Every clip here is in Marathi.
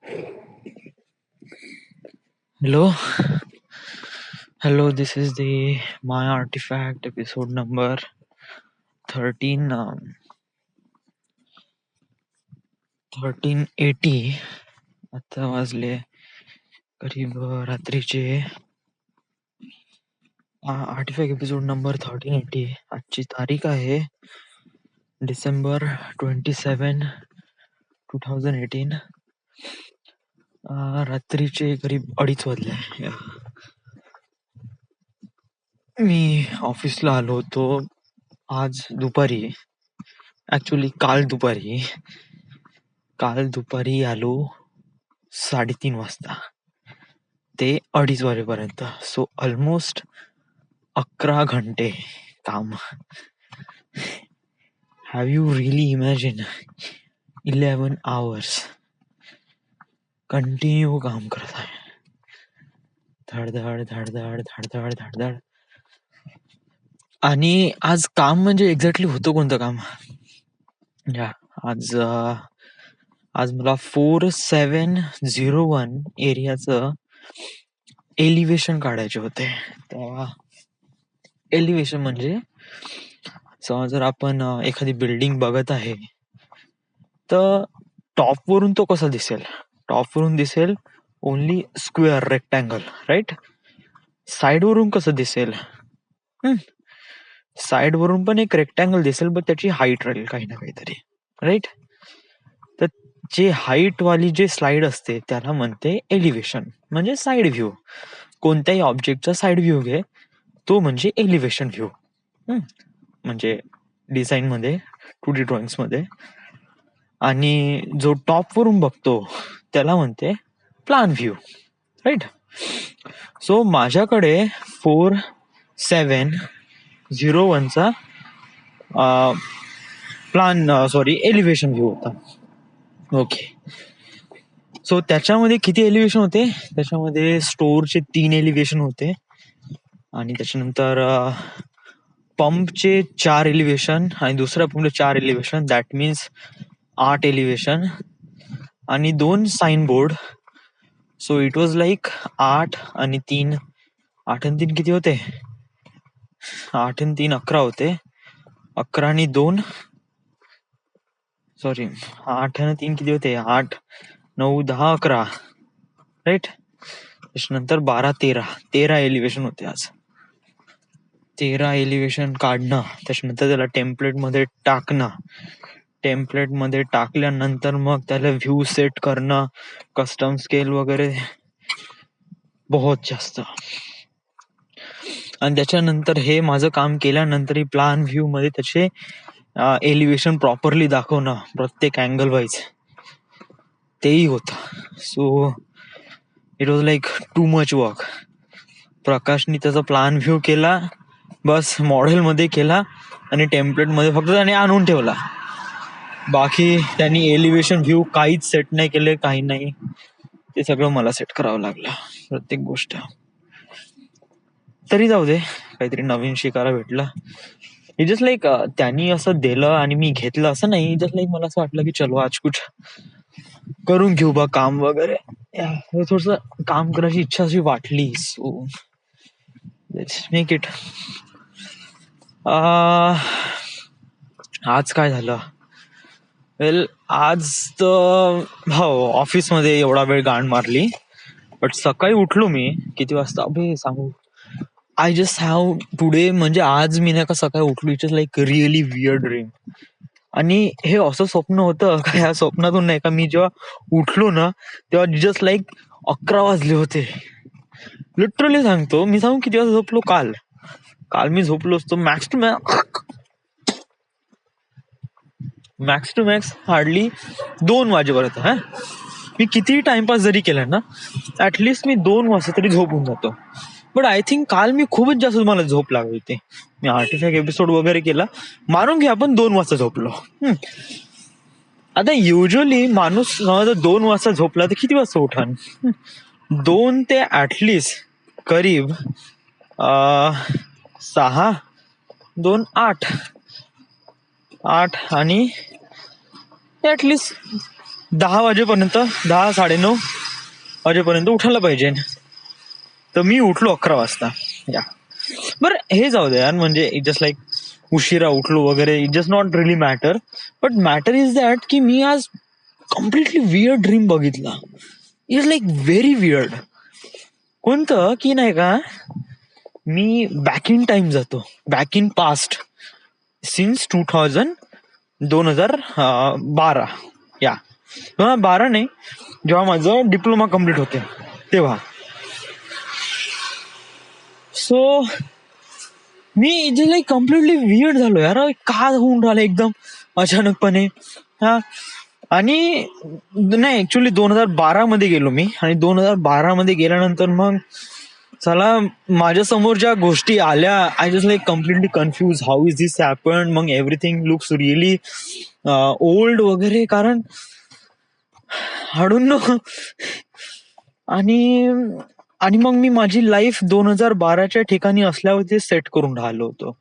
Hello, hello. This is the My Artifact episode number 13, 1380. आता वाजले करीब रात्रीचे आर्टिफॅक्ट एपिसोड नंबर 1380. आजची तारीख आहे डिसेंबर 27, 2018. रात्रीचे करीब 2:30 वाजले. मी ऑफिसला आलो होतो आज दुपारी. ऍक्च्युली काल दुपारी आलो 3:30 वाजता ते 2:30 वाजेपर्यंत. सो ऑलमोस्ट 11 घंटे काम. Have you really imagine 11 hours continue काम करत आहे. धडधड धडधड धडधड धडधड. आणि आज काम म्हणजे एक्झॅक्टली होतं कोणतं काम? आज मला 4701 एरियाचं एलिव्हेशन काढायचे होते. तेव्हा एलिव्हेशन म्हणजे समजा जर आपण एखादी बिल्डिंग बघत आहे तर टॉप वरून तो कसा दिसेल? टॉप वरून दिसेल only square, rectangle, right? Side वरून कसं दिसेल? साइड वरून पण एक रेक्टँगल दिसेल, पण त्याची हाईट राहील काही ना काहीतरी, राईट? तर जे हाईट वाली जे स्लाइड असते त्याला म्हणते एलिव्हेशन, म्हणजे साइड व्ह्यू. कोणत्याही ऑब्जेक्टचा साइड व्ह्यू घे, तो म्हणजे एलिव्हेशन व्ह्यू. म्हणजे डिझाईन मध्ये, 2D ड्रॉइंग्स मध्ये. आणि जो टॉप वरून बघतो त्याला म्हणते प्लॅन व्ह्यू, राईट? सो माझ्याकडे 4701चा एलिव्हेशन व्ह्यू होता. ओके. सो त्याच्यामध्ये किती एलिव्हेशन होते? त्याच्यामध्ये स्टोअरचे 3 एलिव्हेशन होते, आणि त्याच्यानंतर पंपचे 4 एलिव्हेशन, आणि दुसऱ्या पंपचे 4 एलिव्हेशन. दॅट मीन्स 8 एलिव्हेशन, आणि 2 sign board. So it was like 8 आणि 3 किती होते? 8 आणि 3 11 होते. 11 आणि 2 सॉरी 8 आणि 3 किती होते? 8, 9, 10, 11, राईट? त्याच्यानंतर 12, 13 एलिव्हेशन होते आज. 13 एलिव्हेशन काढणं, त्याच्यानंतर त्याला टेम्पलेट मध्ये टाकणं, टेम्पलेट मध्ये टाकल्यानंतर मग त्याला व्ह्यू सेट करणं, कस्टम स्केल वगैरे, बहुत जास्त. आणि त्याच्यानंतर हे माझं काम केल्यानंतर प्लॅन व्ह्यू मध्ये त्याचे एलिव्हेशन प्रॉपरली दाखवणं, प्रत्येक अँगल वाईज, तेही होतं. So it was like too much work. प्रकाशनी त्याचा प्लॅन व्ह्यू केला, बस मॉडेल मध्ये केला, आणि टेम्पलेट मध्ये फक्त त्याने आणून ठेवला. बाकी त्यांनी एलिव्हेशन व्ह्यू काहीच सेट नाही केले, काही नाही. ते सगळं मला सेट करावं लागलं, प्रत्येक गोष्ट. तरी जाऊ दे, काहीतरी नवीन शिकायला भेटलं. इट जस्ट लाईक त्यांनी असं दिलं आणि मी घेतलं असं नाही. जस्ट लाईक मला असं वाटलं की चलो आज कुछ करून घेऊ बा काम वगैरे. थोडस काम करायची इच्छा अशी वाटली. So let's make it. आज काय झालं? वेल, आज तर ऑफिसमध्ये एवढा वेळ गाण मारली, बट सकाळी उठलो मी किती वाजता अबे सांगू. आय जस्ट हॅव टुडे, म्हणजे आज मी नाही का सकाळी उठलो, it is like really weird dream. आणि हे असं स्वप्न होतं का, या स्वप्नातून नाही का मी जेव्हा उठलो ना तेव्हा जस्ट लाईक 11 वाजले होते. लिटरली सांगतो, मी सांगू किती वाजता झोपलो? काल मी झोपलो असतो मॅक्स टू मॅक्स हार्डली 2 वाजेपर्यंत. मी कितीही टाइमपास जरी केला ना, ऍटलिस्ट मी 2 वाजता तरी झोपून जातो. बट आय थिंक काल मी खूपच जास्त मला झोप लागली होती. मी आर्टिफॅक्ट एपिसोड वगैरे केला, मारून घ्या, आपण 2 वाजता झोपलो. आता युजली माणूस 2 वाजता झोपला तर किती वाजता उठान? 2 ते ऍटलिस्ट करीब 6, 2, 8 आणि ऍटलिस्ट 10 वाजेपर्यंत 10 साडेनऊ वाजेपर्यंत उठायला पाहिजे. तर मी उठलो 11 वाजता. या बरं हे जाऊ दे यार, म्हणजे इट जस्ट लाईक उशिरा उठलो वगैरे, it just not really matter. But matter is that की मी आज कम्प्लिटली वियर्ड ड्रीम बघितला. Is like very weird. कोणतं की नाही का, मी बॅक इन टाइम जातो, बॅक इन पास्ट सिन्स 2012. या 2012 नाही, जेव्हा माझं डिप्लोमा कम्प्लीट होते तेव्हा. सो मी जे लाईक कम्प्लिटली वियर्ड झालो यार, का होऊन राहिलं एकदम अचानकपणे. हा आणि नाही, ऍक्च्युली 2012 मध्ये गेलो मी, आणि 2012 मध्ये गेल्यानंतर मग चला माझ्या समोर ज्या गोष्टी आल्या, I just like completely confuse, how is this happen. मग एव्हरीथिंग लुक्स रिअली ओल्ड वगैरे, कारण आय डोंट नो. आणि आणि मग मी माझी लाईफ 2012च्या ठिकाणी असल्यावरती सेट करून राहिलो होतो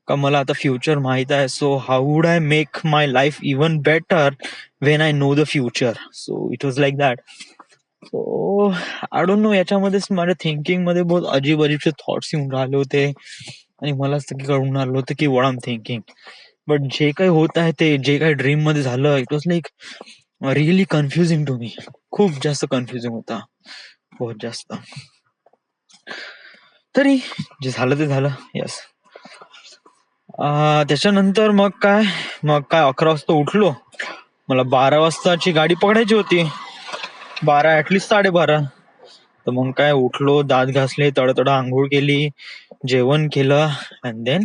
का मला आता फ्युचर माहित आहे. So how would I make my life even better when I know the future. So it was like that. So I don't know, याच्यामध्येच माझ्या थिंकिंग मध्ये बहुत अजीब अजीबचे थॉट्स येऊन राहिले होते, आणि मलाच कळून आलं होतं की what I am thinking. But जे काही होत आहे, ते जे काही ड्रीम मध्ये झालं, it was like really confusing to me. खूप जास्त कन्फ्युजिंग होता, बहुत जास्त. तरी जे झालं ते झालं. येस. त्याच्यानंतर मग काय 11 वाजता उठलो. मला 12 वाजताची गाडी पकडायची होती, 12 ऍटलिस्ट 12:30. तर मग काय उठलो, दात घासले, तडतड आंघोळ केली, जेवण केलं, अँड देन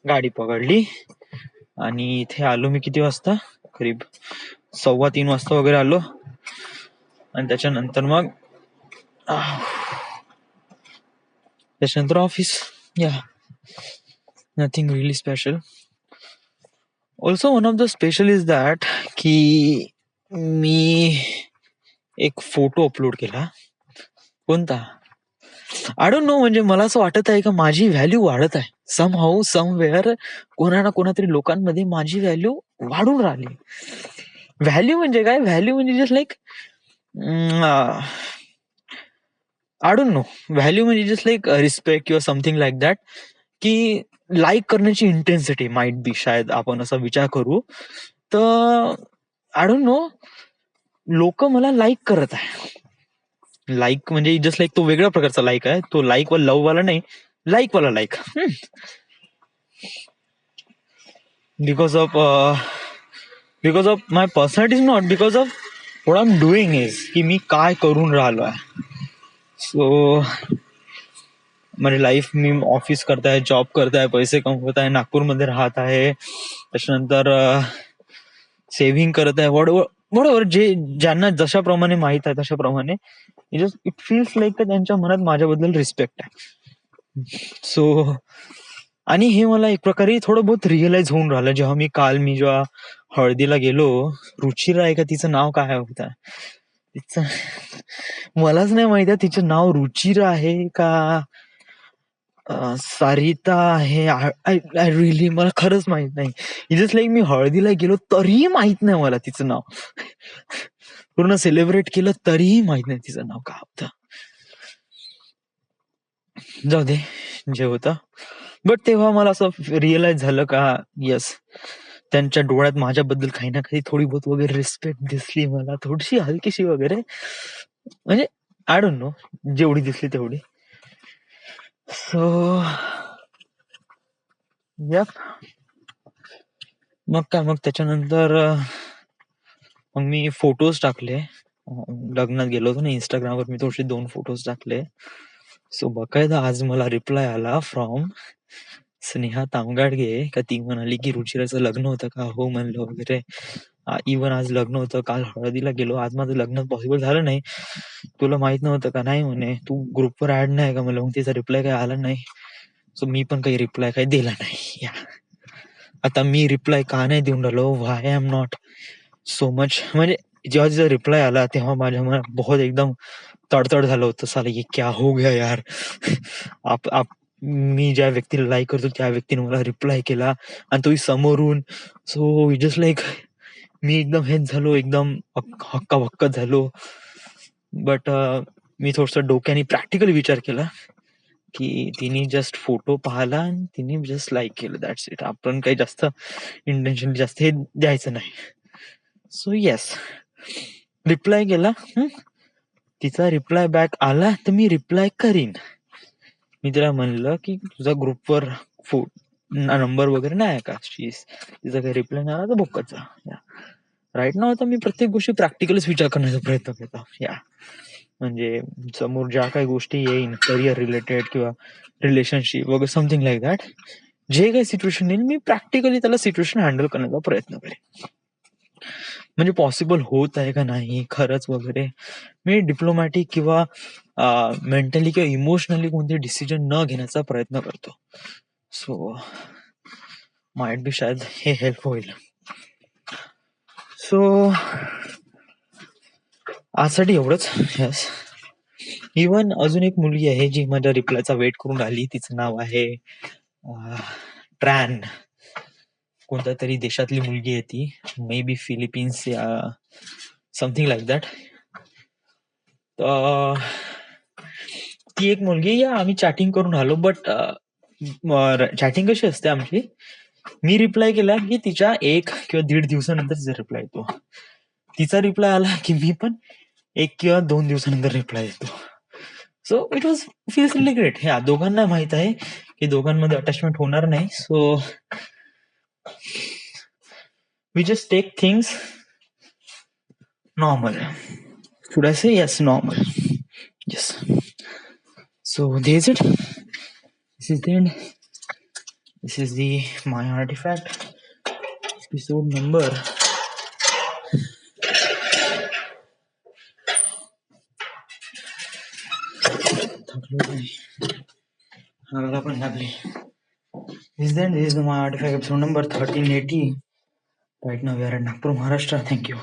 गाडी पकडली. आणि इथे आलो मी किती वाजता, करीब 2:15 वाजता वगैरे आलो. आणि त्याच्यानंतर ऑफिस. या nothing really special. Also one of the special is that की मी एक फोटो अपलोड केला. कोणता आय डोंट नो, म्हणजे मला असं वाटत आहे का माझी व्हॅल्यू वाढत आहे समहाऊ समवेअर. कोणा ना कोणातरी लोकांमध्ये माझी व्हॅल्यू वाढून राहिली. व्हॅल्यू म्हणजे काय, व्हॅल्यू म्हणजे just like I don't no, value म्हणजे जस्ट लाईक रिस्पेक्ट किंवा समथिंग लाईक दॅट. की लाईक करण्याची इंटेन्सिटी माइट बी, शायद आपण असा विचार करू. तर आय डोंट नो, लोक मला लाईक करत आहे. लाईक म्हणजे जस्ट लाईक तो वेगळ्या प्रकारचा लाईक आहे, तो लाईक वा लव्ह वाला नाही, लाईक वाला like. Because of my personality, is not because of what I am doing is, की मी काय करून राहिलो आहे. सो म्हणजे लाईफ, मी ऑफिस करताय, जॉब करताय, पैसे कमवत आहे, नागपूरमध्ये राहत आहे, त्याच्यानंतर सेव्हिंग करत आहे, वॉटएव्हर जे ज्यांना जशाप्रमाणे माहित आहे तशाप्रमाणे इट फील्स लाईक त्यांच्या मनात माझ्याबद्दल रिस्पेक्ट आहे. सो आणि हे मला एक प्रकारे थोडं बहुत रिअलाइज होऊन राहिलं, जेव्हा मी जेव्हा हळदीला गेलो. रुचिरा आहे का तिचं नाव काय होतं, तिचं मलाच नाही माहिती आहे तिचं नाव रुचिरा आहे का सारिता आहे. आय रिअली, मला खरंच माहित नाही. जस्ट लाईक मी हळदीला गेलो तरीही माहित नाही मला तिचं नाव. पूर्ण सेलिब्रेट केलं तरीही माहित नाही तिचं नाव काय होतं. जाऊ दे, जे होतं. बट तेव्हा मला असं रिअलाइज झालं का येस, त्यांच्या डोळ्यात माझ्याबद्दल काही ना काही थोडी बहुत वगैरे रिस्पेक्ट दिसली मला, थोडीशी हलकीशी वगैरे, म्हणजे आय डोंट नो, जेवढी दिसली तेवढी. So F. मग त्याच्यानंतर मग मी फोटोज टाकले. लग्नात गेलो होतो ना, इंस्टाग्रामवर मी थोडेसे 2 फोटोज टाकले. सो बकायदा आज मला रिप्लाय आला फ्रॉम स्नेहा तामगाडगे, का ती म्हणाली की रुचिराचं लग्न होतं का, हो म्हणलं वगैरे. इवन आज लग्न होतं, काल हळदीला गेलो, आज माझं लग्न पॉसिबल झालं नाही. तुला माहित नव्हतं का, नाही म्हणे, तू ग्रुपवर ऍड नाही का, मला मग तिचा रिप्लाय काही आला नाही. सो मी पण काही रिप्लाय काही दिला नाही. आता मी रिप्लाय का नाही देऊन राहिलो, why I am not so much, म्हणजे जेव्हा तिचा रिप्लाय आला तेव्हा माझ्या मनात बहुत एकदम तडतड झालं होतं, साला ये क्या हो गया यार. मी ज्या व्यक्तीला लाईक करतो त्या व्यक्तीने मला रिप्लाय केला आणि तोही समोरून. सो जस्ट लाईक मी एकदम हेच झालो, एकदम हक्काबक्का झालो. बट मी थोडस डोक्याने प्रॅक्टिकली विचार केला की तिने जस्ट फोटो पाहिला आणि तिने जस्ट लाईक केलं, दॅट्स इट. आपण काही जास्त इंटेन्शन जास्त हे द्यायचं नाही. सो येस, रिप्लाय केला. तिचा रिप्लाय बॅक आला तर मी रिप्लाय करीन. मी तिला म्हणलं की तुझा ग्रुपवर नंबर वगैरे नाही का, तिचा काही रिप्लाय नाही आला तर बोकाचा. राईट नाव आता मी प्रत्येक गोष्टी प्रॅक्टिकलच विचार करण्याचा प्रयत्न करतो. म्हणजे समोर ज्या काही गोष्टी येईन करिअर रिलेटेड किंवा रिलेशनशिप वगैरे समथिंग लाईक दॅट, जे काही सिच्युएशन येईल मी प्रॅक्टिकली त्याला सिच्युएशन हँडल करण्याचा प्रयत्न करेन. म्हणजे पॉसिबल होत आहे का नाही खरंच वगैरे मी डिप्लोमॅटिक किंवा मेंटली किंवा इमोशनली कोणते डिसिजन न घेण्याचा प्रयत्न करतो. सो माइट बी शायद हे हेल्प होईल. सो आजसाठी एवढंच. यस, इवन अजून एक मुलगी आहे जी माझ्या रिप्लायचा वेट करून राहिली. तिचं नाव आहे ट्रॅन. कोणत्या तरी देशातली मुलगी आहे ती, मे बी फिलिपिन्स या समथिंग लाईक दॅट. ती एक मुलगी, या आम्ही चॅटिंग करून आलो. बट चॅटिंग कशी असते आमची, मी रिप्लाय केला की तिच्या 1 किंवा 1.5 दिवसानंतर तिचा रिप्लाय येतो. तिचा रिप्लाय आला की मी पण 1 किंवा 2 दिवसानंतर रिप्लाय देतो. So it was feels relief great. ह्या दोघांना माहित आहे की दोघांमध्ये अटॅचमेंट होणार नाही. So we just take things normal. Should I say yes, normal? Yes. So there's it. This is the end. This is the my artifact episode number. This is the end. This is the my artifact episode number 1380. Right now we are at Nagpur, Maharashtra. Thank you.